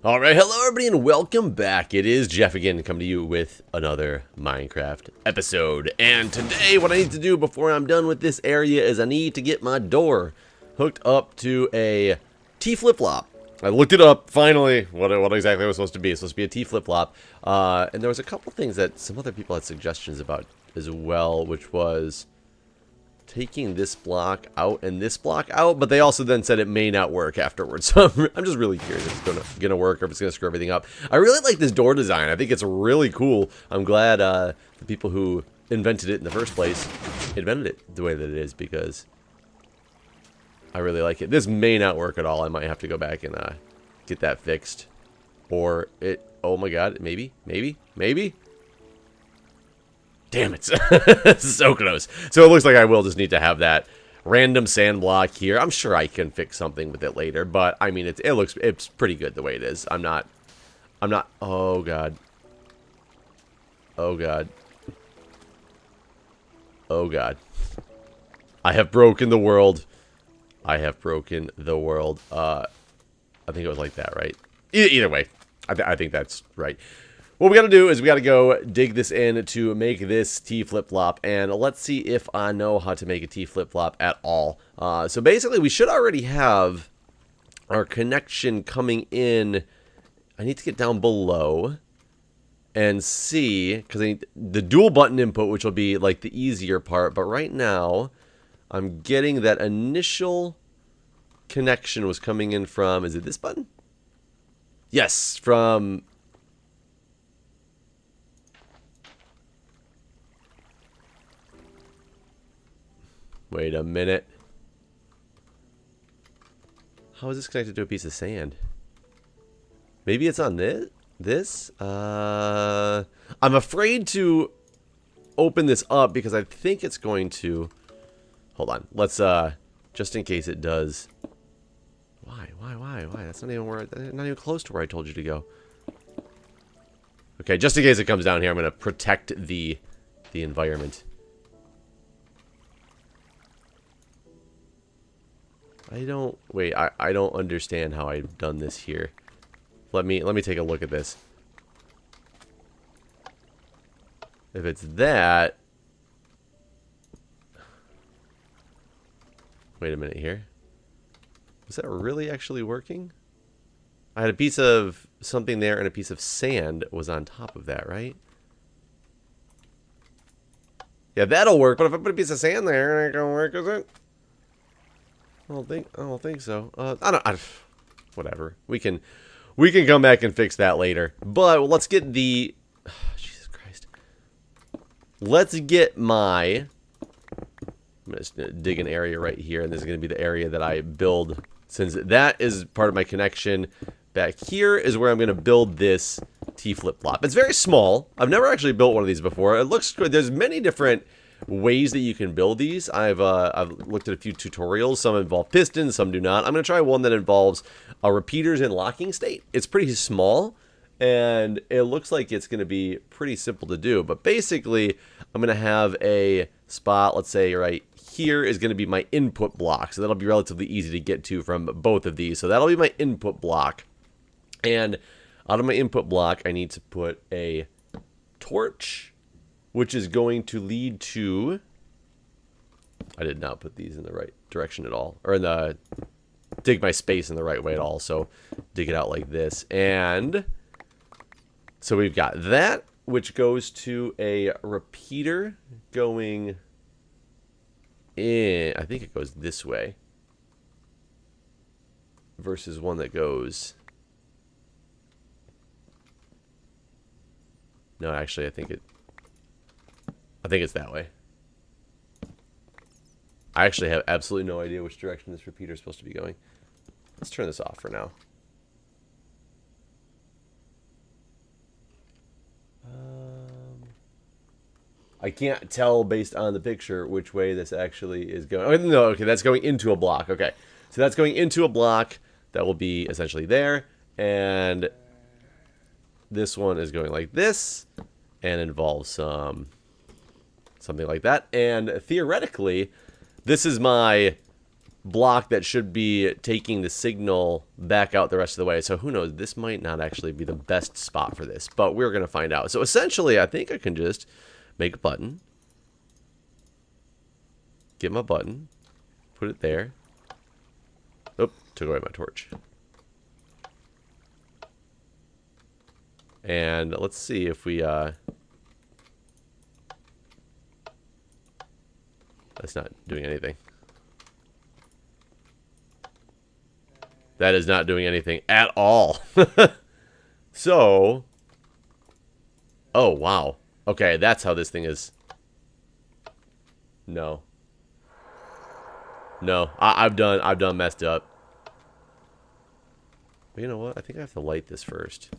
Alright, hello everybody and welcome back. It is Jeff again coming to you with another Minecraft episode. And today what I need to do before I'm done with this area is I need to get my door hooked up to a T flip-flop. I looked it up, finally, what exactly it was supposed to be. It's supposed to be a T flip-flop. And there was a couple things that some other people had suggestions about as well, which was taking this block out and this block out, but they also then said it may not work afterwards. So I'm just really curious if it's gonna work or if it's gonna screw everything up. I really like this door design. I think it's really cool. I'm glad the people who invented it in the first place invented it the way that it is, because I really like it. This may not work at all. I might have to go back and get that fixed, or it. Oh my god, maybe. Damn it. So close. So it looks like I will just need to have that random sand block here. I'm sure I can fix something with it later, but I mean it's pretty good the way it is. I'm not oh god. Oh god. Oh god. I have broken the world. I have broken the world. I think it was like that, right? Either way, I think that's right. What we gotta do is we gotta go dig this in to make this T flip-flop, and let's see if I know how to make a T flip-flop at all. So basically, we should already have our connection coming in. I need to get down below and see, because I need the dual button input, which will be like the easier part, but right now, I'm getting that initial connection was coming in from, is it this button? Yes, from... Wait a minute. How is this connected to a piece of sand? Maybe it's on this? I'm afraid to open this up because I think it's going to... Hold on. Let's, just in case it does... Why? That's not even where... Not even close to where I told you to go. Okay, just in case it comes down here, I'm going to protect the environment. I don't understand how I've done this here. Let me take a look at this. If it's that... Wait a minute here. Was that really actually working? I had a piece of something there and a piece of sand was on top of that, right? Yeah, that'll work, but if I put a piece of sand there, it ain't gonna work, is it? I don't think so. Whatever. We can come back and fix that later. But let's get the... Jesus Christ. Let's get my... I'm just going to dig an area right here, and this is going to be the area that I build. Since that is part of my connection, back here is where I'm going to build this T flip-flop. It's very small. I've never actually built one of these before. It looks good. There's many different ways that you can build these. I've looked at a few tutorials. Some involve pistons, some do not. I'm going to try one that involves repeaters in locking state. It's pretty small, and it looks like it's going to be pretty simple to do. But basically, I'm going to have a spot, let's say right here is going to be my input block. So that'll be relatively easy to get to from both of these. So that'll be my input block. And out of my input block, I need to put a torch, which is going to lead to... I did not put these in the right direction at all. Or in the... dig my space in the right way at all. So dig it out like this. And so we've got that, which goes to a repeater going in... I think it goes this way. Versus one that goes... No, actually, I think it's that way. I actually have absolutely no idea which direction this repeater is supposed to be going. Let's turn this off for now. I can't tell based on the picture which way this actually is going. Oh, no, okay, that's going into a block. Okay, so that's going into a block that will be essentially there. And this one is going like this and involves something like that. And theoretically, this is my block that should be taking the signal back out the rest of the way. So who knows? This might not actually be the best spot for this, but we're going to find out. So essentially, I think I can just make a button. Get my button. Put it there. Oh, took away my torch. And let's see if we... That's not doing anything. That is not doing anything at all. So... Oh, wow. Okay, that's how this thing is. No. No, I've done messed up. But you know what? I think I have to light this first.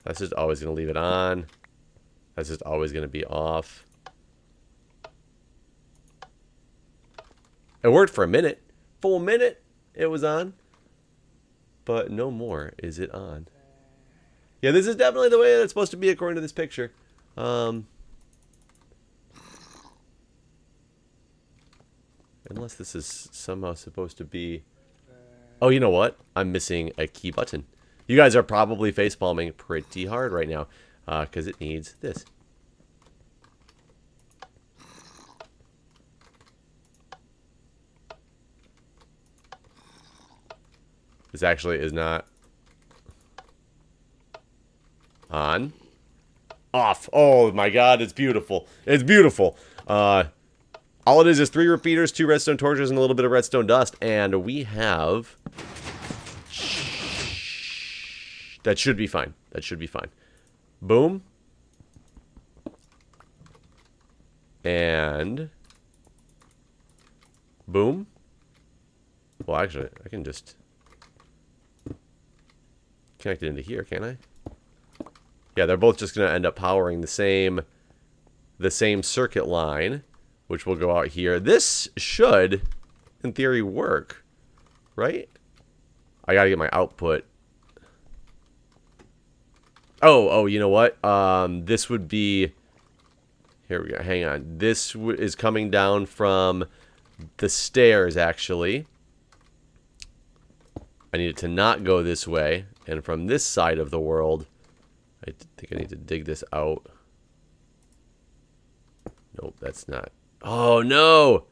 That's just always going to leave it on. That's just always going to be off. It worked for a minute. Full minute it was on. But no more is it on. Yeah, this is definitely the way that it's supposed to be according to this picture. Unless this is somehow supposed to be... Oh, you know what? I'm missing a key button. You guys are probably facepalming pretty hard right now. Because it needs this. This actually is not... On. Off. Oh my god, it's beautiful. It's beautiful. All it is 3 repeaters, 2 redstone torches, and a little bit of redstone dust. And we have... That should be fine. That should be fine. Boom. And... Boom. Well, actually, I can just... connect it into here, can't I? Yeah, they're both just going to end up powering the same circuit line, which will go out here. This should, in theory, work, right? I got to get my output. Oh, you know what? This would be... Here we go. Hang on. This is coming down from the stairs, actually. I need it to not go this way. And from this side of the world... I think I need to dig this out. Nope, that's not. Oh, no!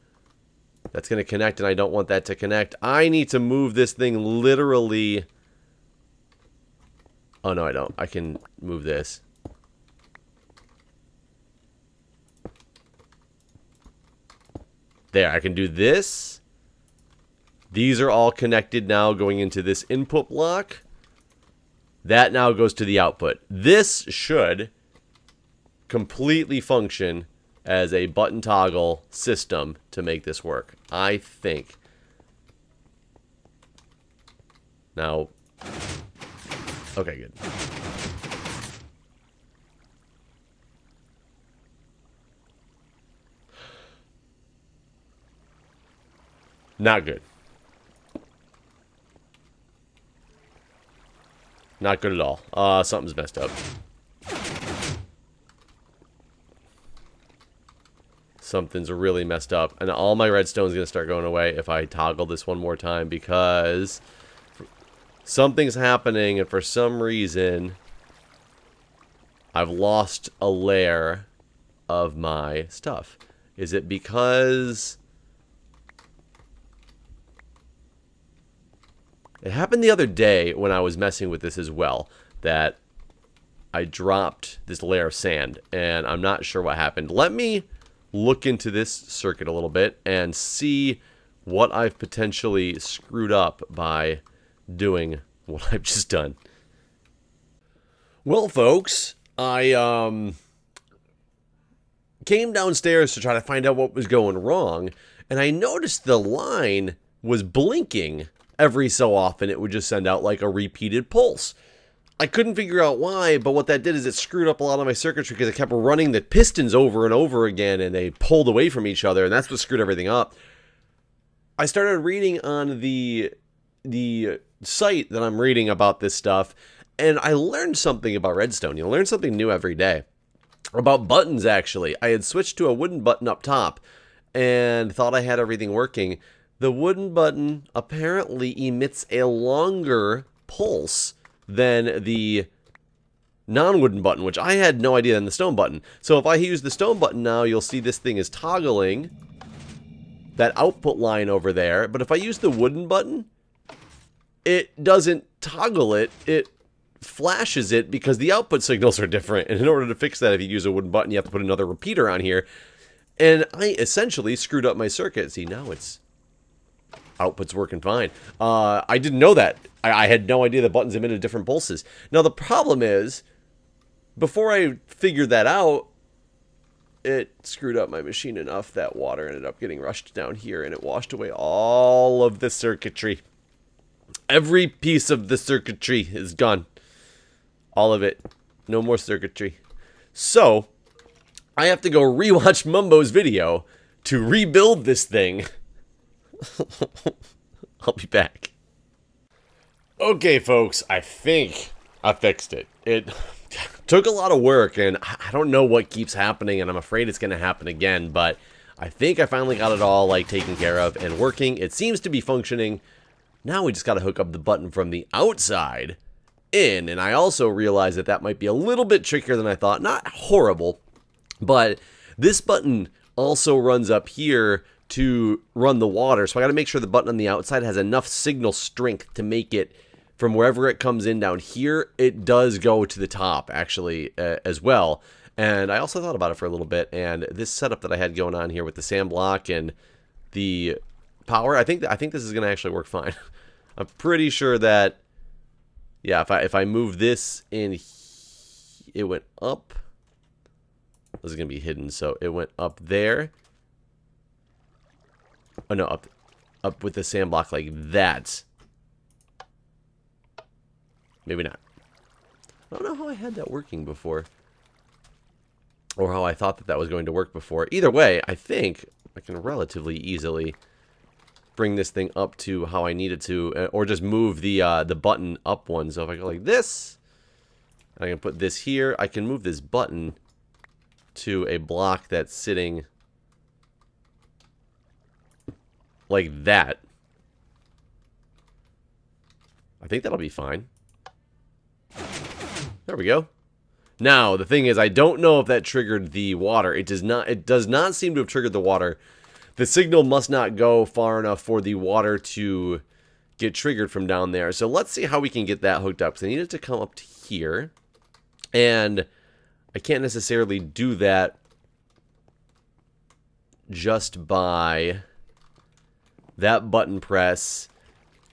That's going to connect, and I don't want that to connect. I need to move this thing literally... Oh, no, I don't. I can move this. There, I can do this. These are all connected now going into this input block. That now goes to the output. This should completely function as a button toggle system to make this work, I think. Now, okay, good. Not good. Not good at all. Something's messed up. Something's really messed up. And all my redstone's going to start going away if I toggle this one more time, because something's happening, and for some reason I've lost a layer of my stuff. Is it because... It happened the other day when I was messing with this as well, that I dropped this layer of sand, and I'm not sure what happened. Let me look into this circuit a little bit and see what I've potentially screwed up by doing what I've just done. Well, folks, I came downstairs to try to find out what was going wrong, and I noticed the line was blinking. Every so often, it would just send out like a repeated pulse. I couldn't figure out why, but what that did is it screwed up a lot of my circuitry because I kept running the pistons over and over again, and they pulled away from each other, and that's what screwed everything up. I started reading on the site that I'm reading about this stuff, and I learned something about redstone. You learn something new every day. about buttons, actually. I had switched to a wooden button up top and thought I had everything working. The wooden button apparently emits a longer pulse than the non-wooden button, which I had no idea than the stone button. So if I use the stone button now, you'll see this thing is toggling that output line over there. But if I use the wooden button, it doesn't toggle it. It flashes it because the output signals are different. And in order to fix that, if you use a wooden button, you have to put another repeater on here. And I essentially screwed up my circuit. See, now it's output's working fine. I didn't know that. I had no idea the buttons emitted different pulses. Now the problem is, before I figured that out, it screwed up my machine enough that water ended up getting rushed down here and it washed away all of the circuitry. Every piece of the circuitry is gone. All of it. No more circuitry. So, I have to go rewatch Mumbo's video to rebuild this thing. I'll be back. Okay, folks, I think I fixed it. It took a lot of work, and I don't know what keeps happening, and I'm afraid it's going to happen again, but I think I finally got it all, like, taken care of and working. It seems to be functioning. Now we just got to hook up the button from the outside in, and I also realized that that might be a little bit trickier than I thought. Not horrible, but this button also runs up here to run the water, so I got to make sure the button on the outside has enough signal strength to make it, from wherever it comes in down here, it does go to the top, actually, as well. And I also thought about it for a little bit, and this setup that I had going on here with the sand block and the power, I think this is going to actually work fine. I'm pretty sure that, yeah, if I move this in, it went up. This is going to be hidden, so it went up there. Oh, no, up with the sand block like that. Maybe not. I don't know how I had that working before. Or how I thought that that was going to work before. Either way, I think I can relatively easily bring this thing up to how I need it to. Or just move the button up one. So if I go like this, I can put this here. I can move this button to a block that's sitting like that. I think that'll be fine. There we go. Now, the thing is, I don't know if that triggered the water. It does not seem to have triggered the water. The signal must not go far enough for the water to get triggered from down there. So let's see how we can get that hooked up. So I need it to come up to here. And I can't necessarily do that just by that button press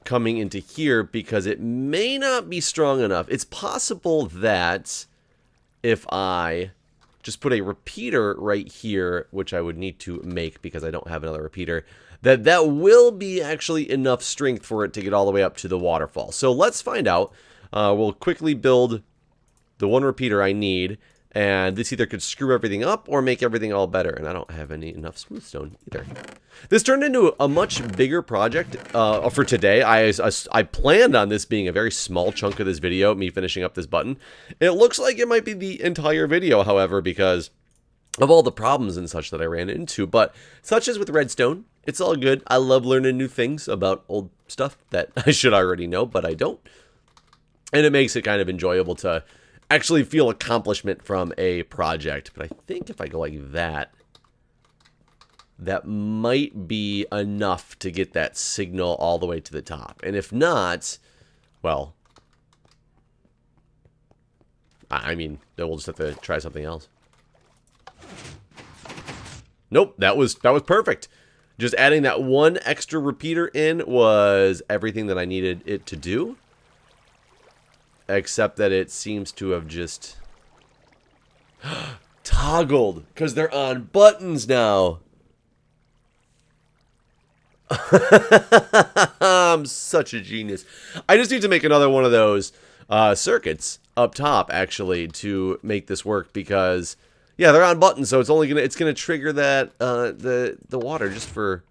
coming into here, because it may not be strong enough. It's possible that if I just put a repeater right here, which I would need to make because I don't have another repeater, that will be actually enough strength for it to get all the way up to the waterfall. So let's find out. We'll quickly build the one repeater I need, and this either could screw everything up or make everything all better, and I don't have enough smooth stone either. This turned into a much bigger project for today. I planned on this being a very small chunk of this video, me finishing up this button. It looks like it might be the entire video, however, because of all the problems and such that I ran into. But such as with redstone, it's all good. I love learning new things about old stuff that I should already know, but I don't. And it makes it kind of enjoyable to actually feel accomplishment from a project. But I think if I go like that, that might be enough to get that signal all the way to the top. And if not, well, I mean, then we'll just have to try something else. Nope, that was perfect. Just adding that one extra repeater in was everything that I needed it to do. Except that it seems to have just toggled because they're on buttons now. I'm such a genius. I just need to make another one of those circuits up top, actually, to make this work, because yeah, they're on buttons, so it's gonna trigger that the water just for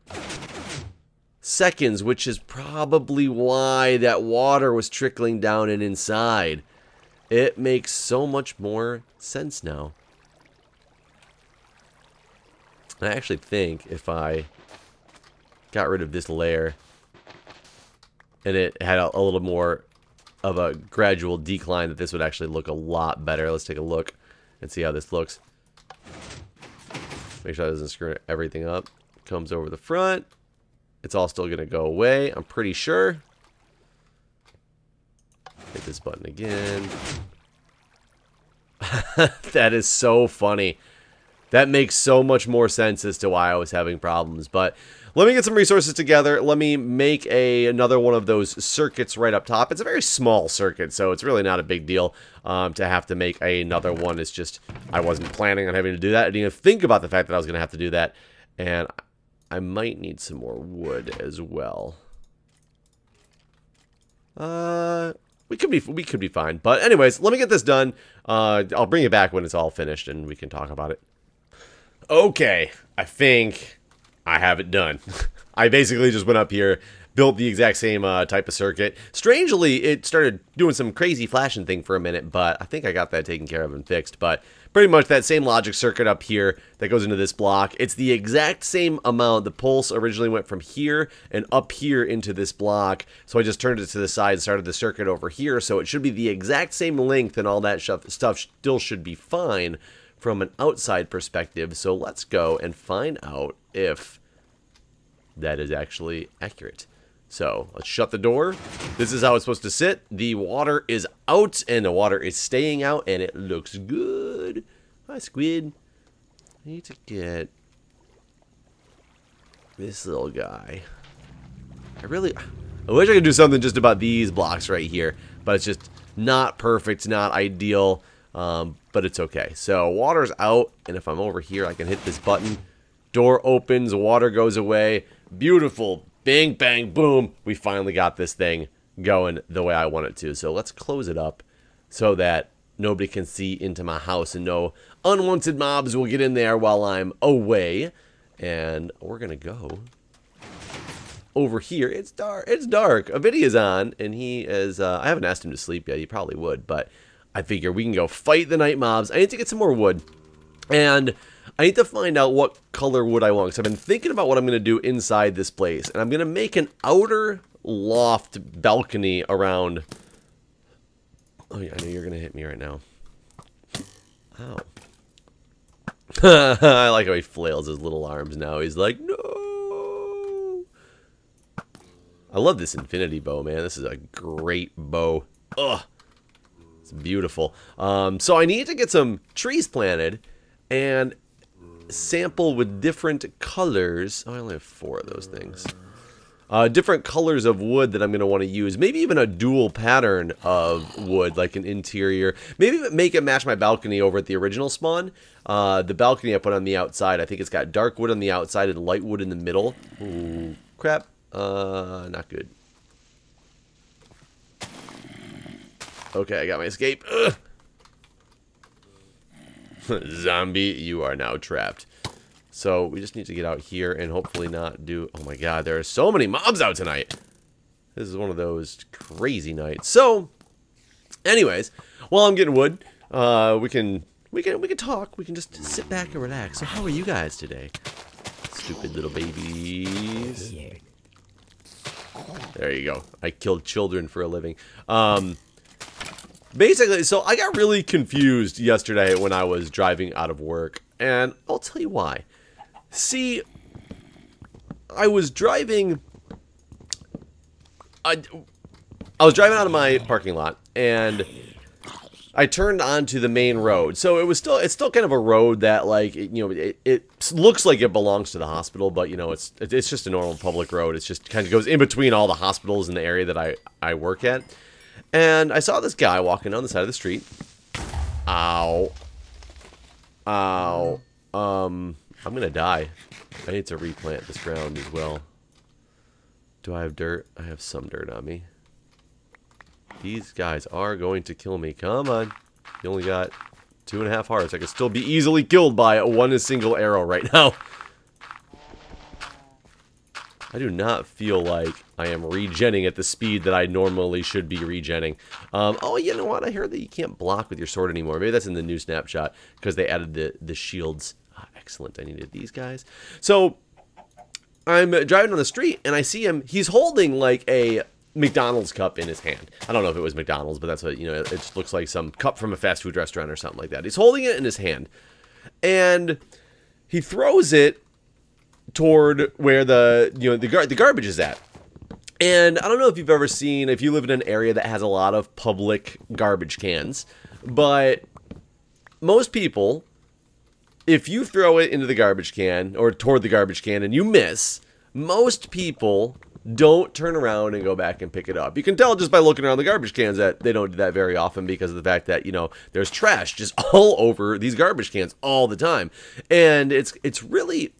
seconds, which is probably why that water was trickling down and inside. It makes so much more sense now. And I actually think if I got rid of this layer and it had a little more of a gradual decline, that this would actually look a lot better. Let's take a look and see how this looks. Make sure that doesn't screw everything up. Comes over the front. It's all still going to go away, I'm pretty sure. Hit this button again. That is so funny. That makes so much more sense as to why I was having problems. But let me get some resources together. Let me make another one of those circuits right up top. It's a very small circuit, so it's really not a big deal to have to make another one. It's just I wasn't planning on having to do that. I didn't even think about the fact that I was going to have to do that. And I might need some more wood as well. We could be fine. But anyways, let me get this done. I'll bring it back when it's all finished and we can talk about it. Okay, I think I have it done. I basically just went up here, built the exact same type of circuit. Strangely, it started doing some crazy flashing thing for a minute, but I think I got that taken care of and fixed. But pretty much that same logic circuit up here that goes into this block. It's the exact same amount. The pulse originally went from here and up here into this block. So I just turned it to the side and started the circuit over here. So it should be the exact same length and all that stuff still should be fine from an outside perspective. So let's go and find out if that is actually accurate. So let's shut the door. This is how it's supposed to sit. The water is out and the water is staying out and it looks good. Hi, squid. I need to get this little guy. I wish I could do something just about these blocks right here, but it's just not perfect, not ideal, but it's okay. So water's out, and if I'm over here, I can hit this button. Door opens, water goes away. Beautiful. Bang, bang, boom. We finally got this thing going the way I want it to. So let's close it up so that nobody can see into my house and no unwanted mobs will get in there while I'm away. And we're going to go over here. It's dark. It's dark. Avidia's on, and he is, I haven't asked him to sleep yet. He probably would, but I figure we can go fight the night mobs. I need to get some more wood. And I need to find out what color wood I want, because I've been thinking about what I'm going to do inside this place. And I'm going to make an outer loft balcony around... Oh, yeah, I know you're going to hit me right now. Ow. I like how he flails his little arms now. He's like, no! I love this infinity bow, man. This is a great bow. Ugh. It's beautiful. So I need to get some trees planted and sample with different colors. Oh, I only have 4 of those things. Different colors of wood that I'm going to want to use. Maybe even a dual pattern of wood, like an interior. Maybe make it match my balcony over at the original spawn. The balcony I put on the outside, I think it's got dark wood on the outside and light wood in the middle. Ooh, crap. Not good. Okay, I got my escape. Ugh. Zombie, you are now trapped. So we just need to get out here and hopefully not do... Oh my god, there are so many mobs out tonight. This is one of those crazy nights. So, anyways, while I'm getting wood, we can talk. We can just sit back and relax. So how are you guys today? Stupid little babies. There you go. I killed children for a living. Basically, so I got really confused yesterday when I was driving out of work, and I'll tell you why. See, I was driving... I was driving out of my parking lot, and I turned onto the main road. So it's still kind of a road that, like, it looks like it belongs to the hospital, but, it's just a normal public road. It's just kind of goes in between all the hospitals in the area that I work at. And I saw this guy walking down the side of the street. Ow. Ow. I'm gonna die. I need to replant this ground as well. Do I have dirt? I have some dirt on me. These guys are going to kill me. Come on. You only got 2.5 hearts. I could still be easily killed by one single arrow right now. I do not feel like I am regenning at the speed that I normally should be regenning. Oh, you know what? I heard that you can't block with your sword anymore. Maybe that's in the new snapshot because they added the shields. Excellent. I needed these guys. So I'm driving on the street, and I see him. He's holding like a McDonald's cup in his hand. I don't know if it was McDonald's, but that's what, it just looks like some cup from a fast food restaurant or something like that. He's holding it in his hand, and he throws it toward where the garbage is at. And I don't know if you've ever seen, if you live in an area that has a lot of public garbage cans, but most people, if you throw it into the garbage can or toward the garbage can and you miss, most people don't turn around and go back and pick it up. You can tell just by looking around the garbage cans that they don't do that very often because of the fact that, there's trash just all over these garbage cans all the time. And it's really,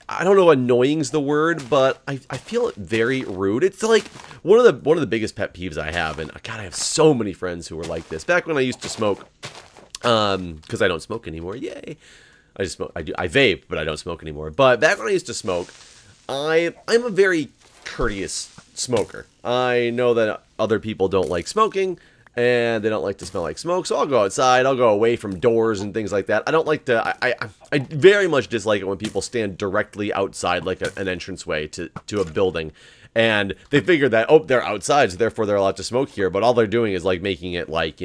I don't know, annoying's the word, but I feel it very rude. It's like one of the biggest pet peeves I have, and God, I have so many friends who are like this. Back when I used to smoke, because I don't smoke anymore. Yay! I vape, but I don't smoke anymore. But back when I used to smoke, I'm a very courteous smoker. I know that other people don't like smoking, and they don't like to smell like smoke, so I'll go outside, I'll go away from doors and things like that. I don't like to, I very much dislike it when people stand directly outside, like an entranceway to a building, and they figure that, oh, they're outside, so therefore they're allowed to smoke here, but all they're doing is, like, making it, like,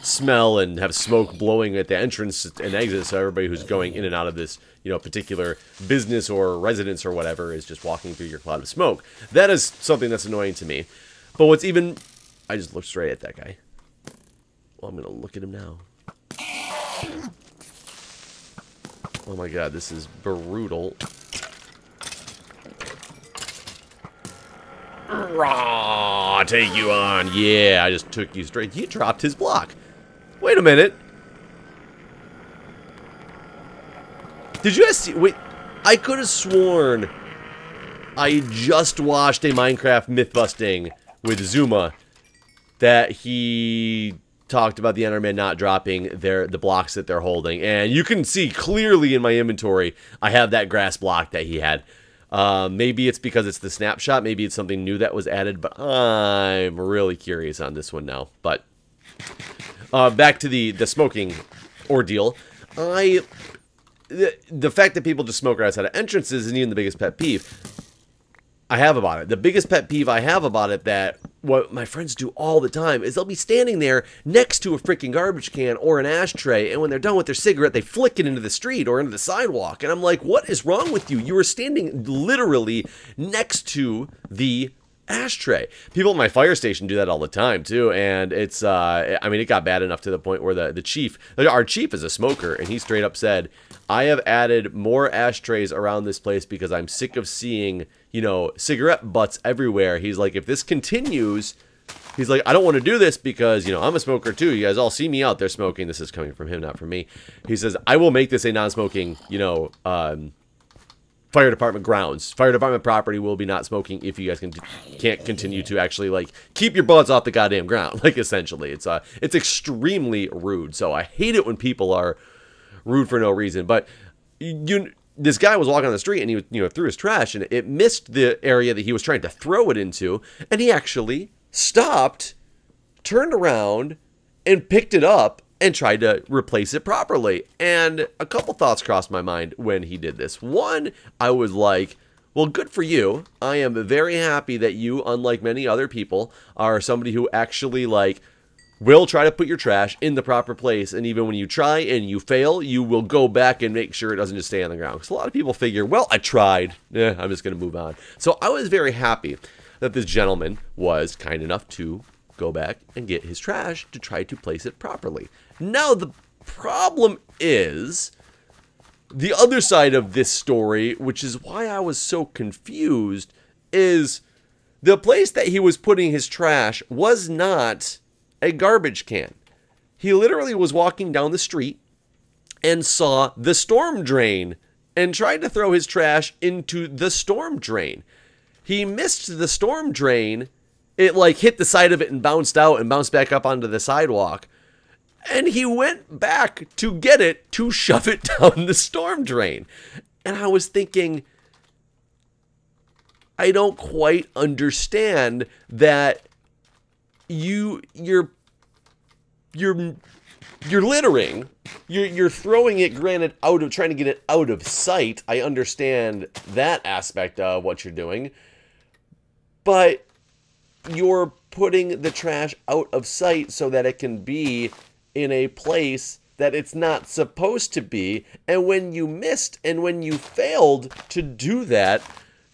smell and have smoke blowing at the entrance and exit, so everybody who's going in and out of this, particular business or residence or whatever is just walking through your cloud of smoke. That is something that's annoying to me. But what's even, I just looked straight at that guy. Well, I'm going to look at him now. Oh my god, this is brutal. Raw, take you on. Yeah, I just took you straight. He dropped his block. Wait a minute. Did you guys see? Wait, I could have sworn I just watched a Minecraft myth-busting with Zuma that he talked about the Enderman not dropping the blocks that they're holding, and you can see clearly in my inventory I have that grass block that he had. Maybe it's because it's the snapshot, maybe it's something new that was added, but I'm really curious on this one now. But back to the smoking ordeal. The fact that people just smoke outside of entrances isn't even the biggest pet peeve I have about it. The biggest pet peeve I have about it, that what my friends do all the time, is they'll be standing there next to a freaking garbage can or an ashtray, and when they're done with their cigarette, they flick it into the street or into the sidewalk. And I'm like, what is wrong with you? You were standing literally next to the ashtray. People at my fire station do that all the time too, and it's I mean, it got bad enough to the point where the chief, our chief, is a smoker, and he straight up said, I have added more ashtrays around this place because I'm sick of seeing, cigarette butts everywhere. He's like, if this continues, he's like, I don't want to do this because, I'm a smoker too. You guys all see me out there smoking. This is coming from him, not from me. He says, I will make this a non-smoking, fire department grounds. Fire department property will be not smoking if you guys can't continue to actually, like, keep your butts off the goddamn ground. Like, essentially, it's extremely rude. So I hate it when people are rude for no reason. But this guy was walking on the street and he threw his trash, and it missed the area that he was trying to throw it into, and he actually stopped, turned around, and picked it up and tried to replace it properly. And a couple thoughts crossed my mind when he did this. One, I was like, well, good for you. I am very happy that you, unlike many other people, are somebody who actually, like, will try to put your trash in the proper place, and even when you try and you fail, you will go back and make sure it doesn't just stay on the ground. Because a lot of people figure, well, I tried. I'm just going to move on. So I was very happy that this gentleman was kind enough to go back and get his trash to try to place it properly. Now, the problem is the other side of this story, which is why I was so confused, is the place that he was putting his trash was not a garbage can. He literally was walking down the street and saw the storm drain and tried to throw his trash into the storm drain. He missed the storm drain. It, like, hit the side of it and bounced out and bounced back up onto the sidewalk. And he went back to get it to shove it down the storm drain. And I was thinking, I don't quite understand that you're you're littering. You're throwing it, granted, trying to get it out of sight. I understand that aspect of what you're doing. But you're putting the trash out of sight so that it can be in a place that it's not supposed to be. And when you missed and when you failed to do that,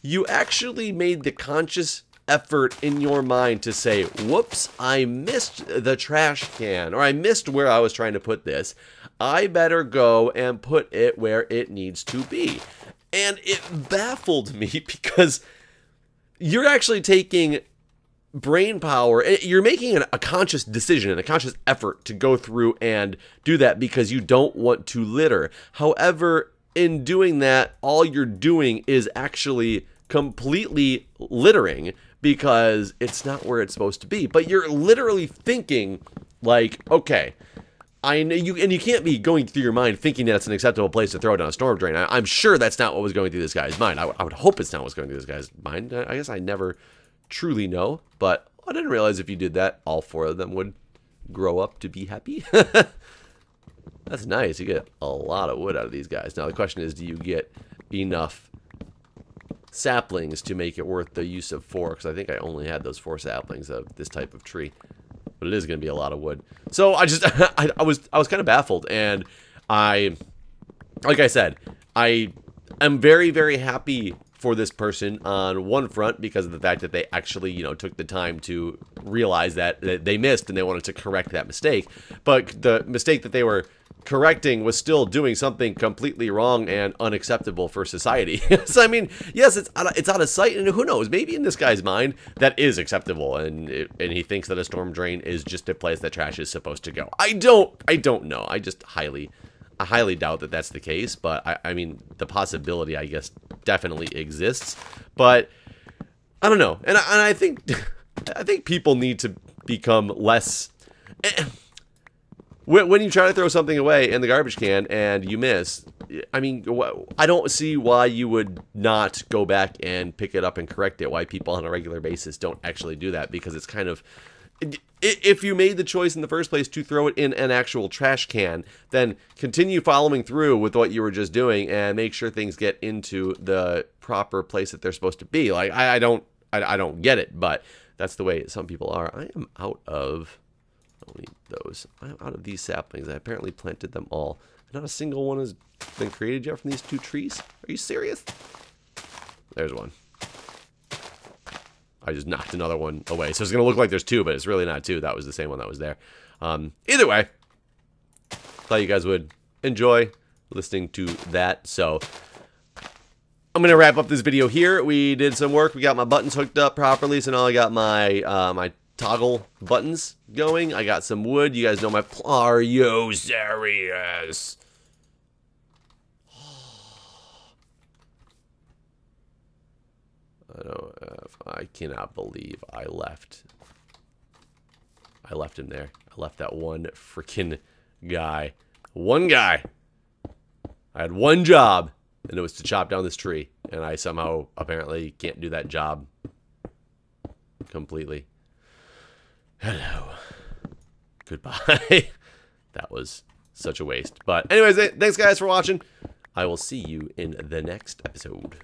you actually made the conscious effort in your mind to say, whoops, I missed the trash can, or I missed where I was trying to put this. I better go and put it where it needs to be. And it baffled me because you're actually taking brain power. You're making a conscious decision and a conscious effort to go through and do that because you don't want to litter. However, in doing that, all you're doing is actually completely littering because it's not where it's supposed to be. But you're literally thinking like, okay, I know you, and you can't be going through your mind thinking that's an acceptable place to throw it down a storm drain. I'm sure that's not what was going through this guy's mind. I would hope it's not what's going through this guy's mind. I guess I never truly know, but I didn't realize if you did that, all 4 of them would grow up to be happy. That's nice. You get a lot of wood out of these guys. Now the question is, do you get enough saplings to make it worth the use of 4? Because I think I only had those 4 saplings of this type of tree, but it is going to be a lot of wood. So I just I was kind of baffled, and like I said, I am very, very happy for this person on one front because of the fact that they actually, you know, took the time to realize that they missed and they wanted to correct that mistake. But the mistake that they were correcting was still doing something completely wrong and unacceptable for society. So, I mean, yes, it's out of sight, and who knows, maybe in this guy's mind that is acceptable, and he thinks that a storm drain is just a place that trash is supposed to go. I don't know. I highly doubt that that's the case, but I mean, the possibility, I guess, definitely exists. But I don't know, and I think people need to become less. When you try to throw something away in the garbage can and you miss, I mean, I don't see why you would not go back and pick it up and correct it. Why people on a regular basis don't actually do that, because it's kind of, if you made the choice in the first place to throw it in an actual trash can, then continue following through with what you were just doing and make sure things get into the proper place that they're supposed to be. Like, I don't get it, but that's the way some people are. I am out of, I don't need those. I'm out of these saplings. I apparently planted them all. Not a single one has been created yet from these 2 trees. Are you serious? There's one. I just knocked another one away. So it's going to look like there's 2, but it's really not 2. That was the same one that was there. Either way, thought you guys would enjoy listening to that. So I'm going to wrap up this video here. We did some work. We got my buttons hooked up properly. So now I got my my toggle buttons going. I got some wood. You guys know my... Are you serious? I cannot believe I left him there. I left that one freaking guy. One guy. I had one job, and it was to chop down this tree. And I somehow apparently can't do that job completely. Hello. Goodbye. That was such a waste. But anyways, thanks guys for watching. I will see you in the next episode.